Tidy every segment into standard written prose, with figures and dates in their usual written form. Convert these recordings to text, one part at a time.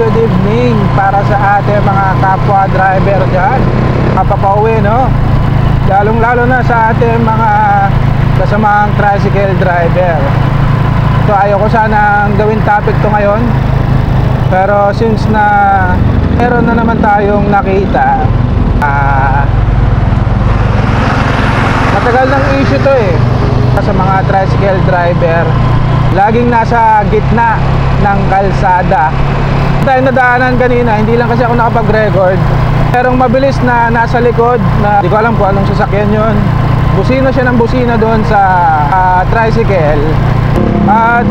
good evening para sa ating mga kapwa driver dyan, kapapauwi, no? Lalong-lalo na sa ating mga kasamang tricycle driver. So ayoko sanang gawin topic to ngayon, pero since na meron na naman tayong nakita, matagal ng issue to sa mga tricycle driver. Laging nasa gitna ng kalsada. Tayo nadaanan kanina, hindi lang kasi ako nakapag-record, merong mabilis na nasa likod na hindi ko alam kung anong sasakyan yun. Busina siya ng busina doon sa tricycle, at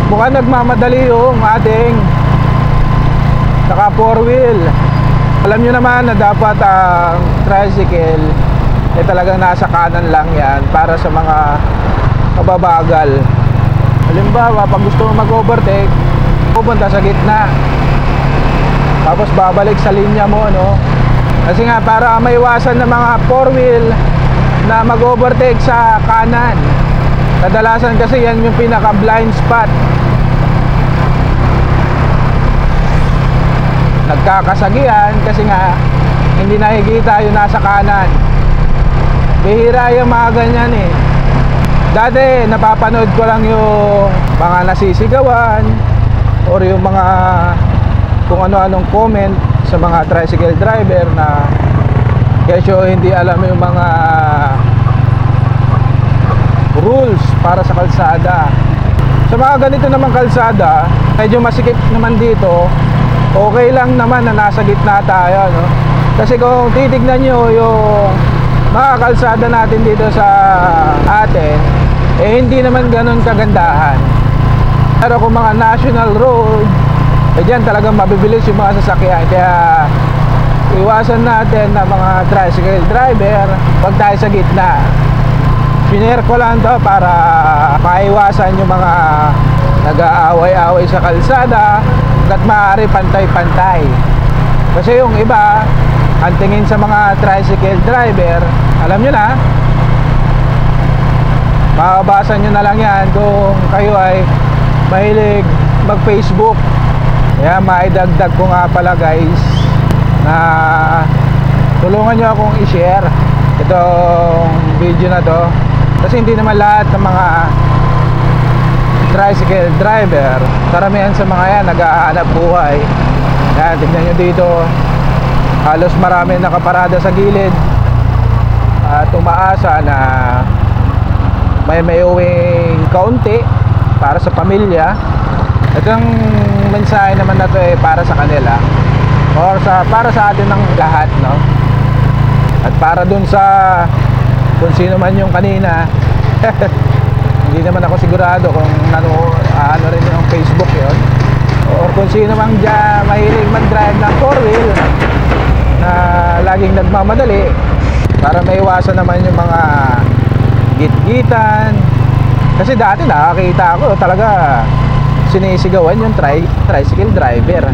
mukhang nagmamadali yung ating naka 4-wheel. Alam nyo naman na dapat ang tricycle talagang nasa kanan lang yan para sa mga mababagal. Halimbawa, pag gusto mo mag-overtake, pupunta sa gitna, tapos babalik sa linya mo, no? Kasi nga, para maiwasan ng mga 4-wheel na mag-overtake sa kanan. Kadalasan kasi yan yung pinaka-blind spot. Nagkakasagian kasi nga hindi nakikita yung nasa kanan. Bihira yung mga ganyan Dati napapanood ko lang yung mga nasisigawan or yung mga kung ano-anong comment sa mga tricycle driver na kesyo hindi alam yung mga rules para sa kalsada. Sa mga ganito naman kalsada, medyo masikip naman dito, okay lang naman na nasa gitna tayo, no? Kasi kung titignan nyo yung mga kalsada natin dito sa atin, hindi naman ganun kagandahan. Pero kung mga national road, dyan talagang mabibilis yung mga sasakyan. Kaya iwasan natin na mga tricycle driver, wag tayo sa gitna. Pinare ko lang to para maiwasan yung mga nag-aaway-aaway sa kalsada at maaari pantay-pantay. Kasi yung iba, ang tingin sa mga tricycle driver, alam nyo na, mababasa nyo na lang yan kung kayo ay mahilig mag-Facebook. Kaya maidagdag ko nga pala guys na tulungan nyo akong i-share itong video na to, kasi hindi naman lahat ng mga tricycle driver, karamihan sa mga yan nag-aanap buhay. Yan, tignan nyo dito, halos marami nakaparada sa gilid at umaasa na may uwing kaunti para sa pamilya. Itong mensahe naman na to para sa kanila or para sa atin ng lahat, no? At para dun sa kung sino man yung kanina hindi naman ako sigurado kung ano rin yung Facebook yun, or kung sino man dyan mahilig mag-drive ng 4-wheel na laging nagmamadali, para maiwasan naman yung mga git-gitan. Kasi dati nakakita ako talaga sinisigawan yung tricycle driver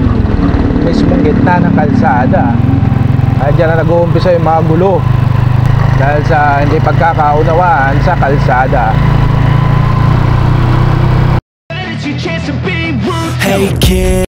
mismong gitna ng kalsada. At dyan na nag-uumpisa yung mga gulo dahil sa hindi pagkakaunawaan sa kalsada. Hey kid.